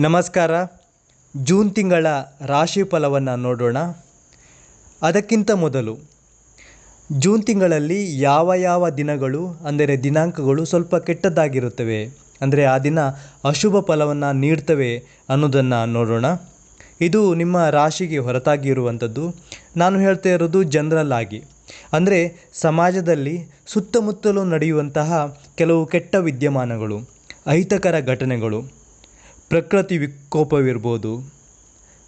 ನಮಸ್ಕಾರ. ಜೂನ್ ತಿಂಗಳ ರಾಶಿ ಫಲವನ್ನು ನೋಡೋಣ. ಅದಕ್ಕಿಂತ ಮೊದಲು ಜೂನ್ ತಿಂಗಳಲ್ಲಿ ಯಾವ ದಿನಗಳು ಅಂದರೆ ದಿನಾಂಕಗಳು ಸ್ವಲ್ಪ ಕೆಟ್ಟದ್ದಾಗಿರುತ್ತವೆ, ಅಂದರೆ ಆ ದಿನ ಅಶುಭ ಫಲವನ್ನು ನೀಡ್ತವೆ ಅನ್ನೋದನ್ನು ನೋಡೋಣ. ಇದು ನಿಮ್ಮ ರಾಶಿಗೆ ಹೊರತಾಗಿ ಇರುವಂಥದ್ದು. ನಾನು ಹೇಳ್ತಾ ಇರೋದು ಜನರಲ್ ಆಗಿ, ಅಂದರೆ ಸಮಾಜದಲ್ಲಿ ಸುತ್ತಮುತ್ತಲೂ ನಡೆಯುವಂತಹ ಕೆಲವು ಕೆಟ್ಟ ವಿದ್ಯಮಾನಗಳು, ಅಹಿತಕರ ಘಟನೆಗಳು, ಪ್ರಕೃತಿ ವಿಕೋಪವಿರ್ಬೋದು,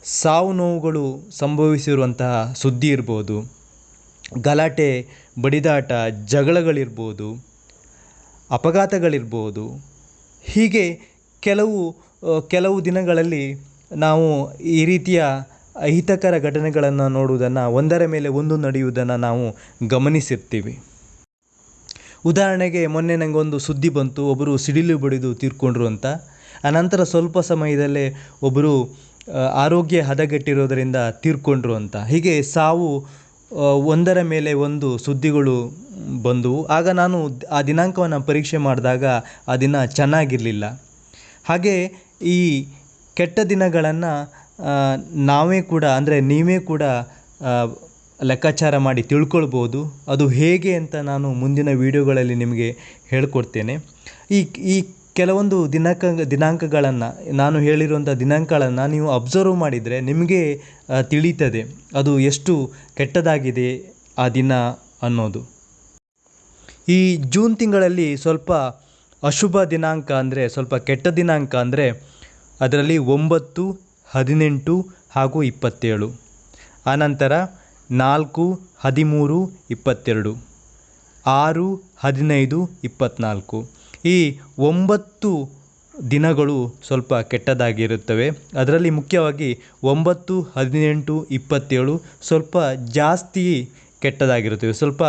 ಸಾವು ನೋವುಗಳು ಸಂಭವಿಸಿರುವಂತಹ ಸುದ್ದಿ ಇರ್ಬೋದು, ಗಲಾಟೆ ಬಡಿದಾಟ ಜಗಳಗಳಿರ್ಬೋದು, ಅಪಘಾತಗಳಿರ್ಬೋದು. ಹೀಗೆ ಕೆಲವು ದಿನಗಳಲ್ಲಿ ನಾವು ಈ ರೀತಿಯ ಅಹಿತಕರ ಘಟನೆಗಳನ್ನು ನೋಡುವುದನ್ನು, ಒಂದರ ಮೇಲೆ ಒಂದು ನಡೆಯುವುದನ್ನು ನಾವು ಗಮನಿಸಿರ್ತೀವಿ. ಉದಾಹರಣೆಗೆ ಮೊನ್ನೆ ನನಗೊಂದು ಸುದ್ದಿ ಬಂತು, ಒಬ್ಬರು ಸಿಡಿಲು ಬಡಿದು ತೀರ್ಕೊಂಡ್ರು ಅಂತ. ಅನಂತರ ಸ್ವಲ್ಪ ಸಮಯದಲ್ಲೇ ಒಬ್ಬರು ಆರೋಗ್ಯ ಹದಗೆಟ್ಟಿರೋದರಿಂದ ತೀರ್ಕೊಂಡ್ರು ಅಂತ. ಹೀಗೆ ಸಾವು ಒಂದರ ಮೇಲೆ ಒಂದು ಸುದ್ದಿಗಳು ಬಂದವು. ಆಗ ನಾನು ಆ ದಿನಾಂಕವನ್ನು ಪರೀಕ್ಷೆ ಮಾಡಿದಾಗ ಆ ದಿನ ಚೆನ್ನಾಗಿರಲಿಲ್ಲ. ಹಾಗೆ ಈ ಕೆಟ್ಟ ದಿನಗಳನ್ನು ನಾವೇ ಕೂಡ, ಅಂದರೆ ನೀವೇ ಕೂಡ ಲೆಕ್ಕಾಚಾರ ಮಾಡಿ ತಿಳ್ಕೊಳ್ಬೋದು. ಅದು ಹೇಗೆ ಅಂತ ನಾನು ಮುಂದಿನ ವಿಡಿಯೋಗಳಲ್ಲಿ ನಿಮಗೆ ಹೇಳ್ಕೊಡ್ತೇನೆ. ಈ ಕೆಲವೊಂದು ದಿನಾಂಕಗಳನ್ನು, ನಾನು ಹೇಳಿರುವಂಥ ದಿನಾಂಕಗಳನ್ನು ನೀವು ಅಬ್ಸರ್ವ್ ಮಾಡಿದರೆ ನಿಮಗೆ ತಿಳಿಯುತ್ತದೆ ಅದು ಎಷ್ಟು ಕೆಟ್ಟದಾಗಿದೆ ಆ ದಿನ ಅನ್ನೋದು. ಈ ಜೂನ್ ತಿಂಗಳಲ್ಲಿ ಸ್ವಲ್ಪ ಅಶುಭ ದಿನಾಂಕ, ಅಂದರೆ ಸ್ವಲ್ಪ ಕೆಟ್ಟ ದಿನಾಂಕ ಅಂದರೆ ಅದರಲ್ಲಿ 9, 18 ಹಾಗೂ 27. ಆನಂತರ 4, 13, 22, 6, 15, 24. ಈ 9 ದಿನಗಳು ಸ್ವಲ್ಪ ಕೆಟ್ಟದಾಗಿರುತ್ತವೆ. ಅದರಲ್ಲಿ ಮುಖ್ಯವಾಗಿ 9, 18, 27 ಸ್ವಲ್ಪ ಜಾಸ್ತಿ ಕೆಟ್ಟದಾಗಿರುತ್ತವೆ, ಸ್ವಲ್ಪ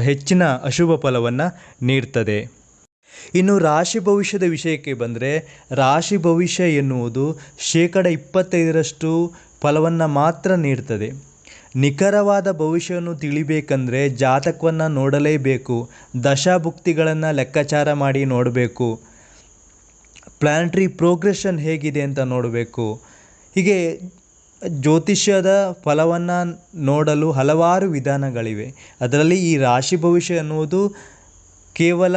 ಹೆಚ್ಚಿನ ಅಶುಭ ಫಲವನ್ನು ನೀಡ್ತದೆ. ಇನ್ನು ರಾಶಿ ಭವಿಷ್ಯದ ವಿಷಯಕ್ಕೆ ಬಂದರೆ, ರಾಶಿ ಭವಿಷ್ಯ ಎನ್ನುವುದು 25% ಫಲವನ್ನು ಮಾತ್ರ ನೀಡ್ತದೆ. ನಿಖರವಾದ ಭವಿಷ್ಯವನ್ನು ತಿಳಿಬೇಕಂದ್ರೆ ಜಾತಕವನ್ನು ನೋಡಲೇಬೇಕು, ದಶಾಭುಕ್ತಿಗಳನ್ನು ಲೆಕ್ಕಾಚಾರ ಮಾಡಿ ನೋಡಬೇಕು, ಪ್ಲಾನೆಟರಿ ಪ್ರೋಗ್ರೆಷನ್ ಹೇಗಿದೆ ಅಂತ ನೋಡಬೇಕು. ಹೀಗೆ ಜ್ಯೋತಿಷ್ಯದ ಫಲವನ್ನು ನೋಡಲು ಹಲವಾರು ವಿಧಾನಗಳಿವೆ. ಅದರಲ್ಲಿ ಈ ರಾಶಿ ಭವಿಷ್ಯ ಎನ್ನುವುದು ಕೇವಲ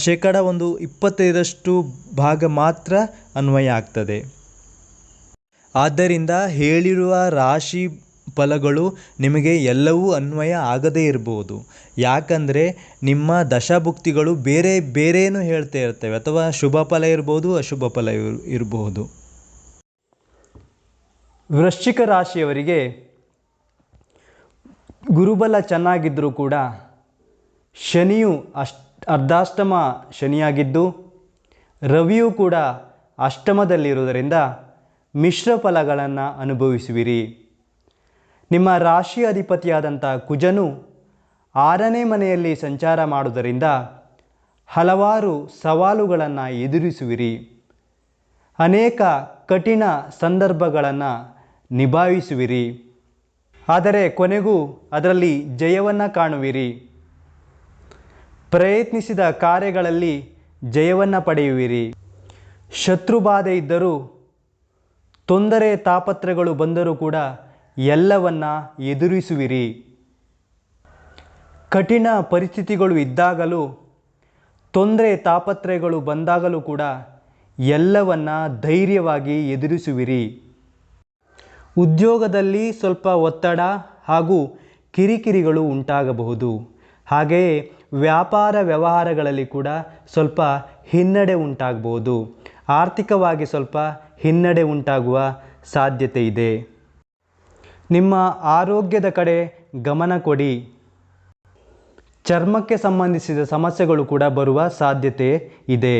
25% ಭಾಗ ಮಾತ್ರ ಅನ್ವಯ ಆಗ್ತದೆ. ಆದ್ದರಿಂದ ಹೇಳಿರುವ ರಾಶಿ ಫಲಗಳು ನಿಮಗೆ ಎಲ್ಲವೂ ಅನ್ವಯ ಆಗದೇ ಇರಬಹುದು. ಯಾಕಂದರೆ ನಿಮ್ಮ ದಶಾಭುಕ್ತಿಗಳು ಬೇರೇನೂ ಹೇಳ್ತಾ ಇರ್ತವೆ, ಅಥವಾ ಶುಭ ಫಲ ಇರ್ಬೋದು, ಅಶುಭ ಫಲ ಇರಬಹುದು. ವೃಶ್ಚಿಕ ರಾಶಿಯವರಿಗೆ ಗುರುಬಲ ಚೆನ್ನಾಗಿದ್ದರೂ ಕೂಡ ಶನಿಯು ಅರ್ಧಾಷ್ಟಮ ಶನಿಯಾಗಿದ್ದು, ರವಿಯೂ ಕೂಡ ಅಷ್ಟಮದಲ್ಲಿರುವುದರಿಂದ ಮಿಶ್ರ ಫಲಗಳನ್ನು ಅನುಭವಿಸುವಿರಿ. ನಿಮ್ಮ ರಾಶಿ ಅಧಿಪತಿಯಾದಂಥ ಕುಜನು 6ನೇ ಮನೆಯಲ್ಲಿ ಸಂಚಾರ ಮಾಡುವುದರಿಂದ ಹಲವಾರು ಸವಾಲುಗಳನ್ನು ಎದುರಿಸುವಿರಿ. ಅನೇಕ ಕಠಿಣ ಸಂದರ್ಭಗಳನ್ನು ನಿಭಾಯಿಸುವಿರಿ. ಆದರೆ ಕೊನೆಗೂ ಅದರಲ್ಲಿ ಜಯವನ್ನು ಕಾಣುವಿರಿ. ಪ್ರಯತ್ನಿಸಿದ ಕಾರ್ಯಗಳಲ್ಲಿ ಜಯವನ್ನು ಪಡೆಯುವಿರಿ. ಶತ್ರುಬಾಧೆ ಇದ್ದರೂ, ತೊಂದರೆ ತಾಪತ್ರಗಳು ಬಂದರೂ ಕೂಡ ಎಲ್ಲವನ್ನ ಎದುರಿಸುವಿರಿ. ಕಠಿಣ ಪರಿಸ್ಥಿತಿಗಳು ಇದ್ದಾಗಲೂ, ತೊಂದರೆ ತಾಪತ್ರಯಗಳು ಬಂದಾಗಲೂ ಕೂಡ ಎಲ್ಲವನ್ನ ಧೈರ್ಯವಾಗಿ ಎದುರಿಸುವಿರಿ. ಉದ್ಯೋಗದಲ್ಲಿ ಸ್ವಲ್ಪ ಒತ್ತಡ ಹಾಗೂ ಕಿರಿಕಿರಿಗಳು ಉಂಟಾಗಬಹುದು. ಹಾಗೆಯೇ ವ್ಯಾಪಾರ ವ್ಯವಹಾರಗಳಲ್ಲಿ ಕೂಡ ಸ್ವಲ್ಪ ಹಿನ್ನಡೆ ಉಂಟಾಗಬಹುದು. ಆರ್ಥಿಕವಾಗಿ ಸ್ವಲ್ಪ ಹಿನ್ನಡೆ ಉಂಟಾಗುವ ಸಾಧ್ಯತೆ ಇದೆ. ನಿಮ್ಮ ಆರೋಗ್ಯದ ಕಡೆ ಗಮನ ಕೊಡಿ. ಚರ್ಮಕ್ಕೆ ಸಂಬಂಧಿಸಿದ ಸಮಸ್ಯೆಗಳು ಕೂಡ ಬರುವ ಸಾಧ್ಯತೆ ಇದೆ.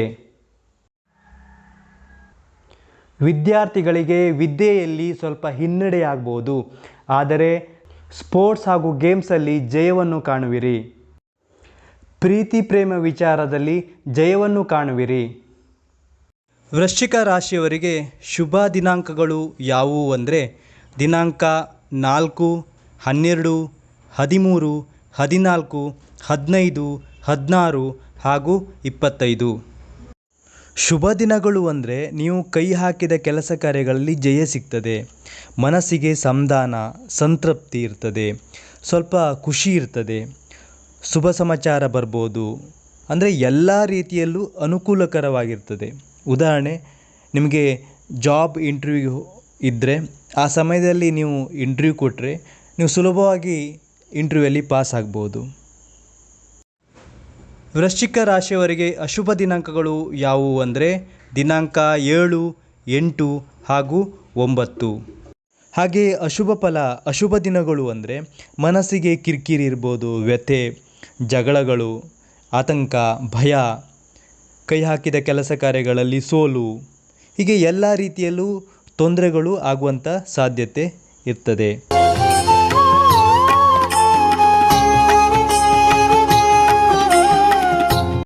ವಿದ್ಯಾರ್ಥಿಗಳಿಗೆ ವಿದ್ಯೆಯಲ್ಲಿ ಸ್ವಲ್ಪ ಹಿನ್ನಡೆಯಾಗಬಹುದು, ಆದರೆ ಸ್ಪೋರ್ಟ್ಸ್ ಹಾಗೂ ಗೇಮ್ಸಲ್ಲಿ ಜಯವನ್ನು ಕಾಣುವಿರಿ. ಪ್ರೀತಿ ಪ್ರೇಮ ವಿಚಾರದಲ್ಲಿ ಜಯವನ್ನು ಕಾಣುವಿರಿ. ವೃಶ್ಚಿಕ ರಾಶಿಯವರಿಗೆ ಶುಭ ದಿನಾಂಕಗಳು ಯಾವುವು ಅಂದರೆ, ದಿನಾಂಕ 4, 12, 13, 14, 15, 16 ಹಾಗೂ 25. ಶುಭ ದಿನಗಳು ಅಂದರೆ ನೀವು ಕೈ ಹಾಕಿದ ಕೆಲಸ ಕಾರ್ಯಗಳಲ್ಲಿ ಜಯ ಸಿಗ್ತದೆ, ಮನಸ್ಸಿಗೆ ಸಮಾಧಾನ ಸಂತೃಪ್ತಿ ಇರ್ತದೆ, ಸ್ವಲ್ಪ ಖುಷಿ ಇರ್ತದೆ, ಶುಭ ಸಮಾಚಾರ ಬರ್ಬೋದು. ಅಂದರೆ ಎಲ್ಲ ರೀತಿಯಲ್ಲೂ ಅನುಕೂಲಕರವಾಗಿರ್ತದೆ. ಉದಾಹರಣೆ, ನಿಮಗೆ ಜಾಬ್ ಇಂಟರ್ವ್ಯೂ ಇದ್ದರೆ ಆ ಸಮಯದಲ್ಲಿ ನೀವು ಇಂಟರ್ವ್ಯೂ ಕೊಟ್ಟರೆ ನೀವು ಸುಲಭವಾಗಿ ಇಂಟರ್ವ್ಯೂಯಲ್ಲಿ ಪಾಸ್ ಆಗ್ಬೋದು. ವೃಶ್ಚಿಕ ರಾಶಿಯವರಿಗೆ ಅಶುಭ ದಿನಾಂಕಗಳು ಯಾವುವು ಅಂದರೆ ದಿನಾಂಕ 7, 8 ಹಾಗೂ 9. ಹಾಗೆಯೇ ಅಶುಭ ಫಲ ಅಶುಭ ದಿನಗಳು ಅಂದರೆ ಮನಸ್ಸಿಗೆ ಕಿರಿಕಿರಿ ಇರ್ಬೋದು, ವ್ಯಥೆ, ಜಗಳಗಳು, ಆತಂಕ, ಭಯ, ಕೈ ಹಾಕಿದ ಕೆಲಸ ಕಾರ್ಯಗಳಲ್ಲಿ ಸೋಲು, ಹೀಗೆ ಎಲ್ಲ ರೀತಿಯಲ್ಲೂ ತೊಂದರೆಗಳು ಆಗುವಂಥ ಸಾಧ್ಯತೆ ಇರ್ತದೆ.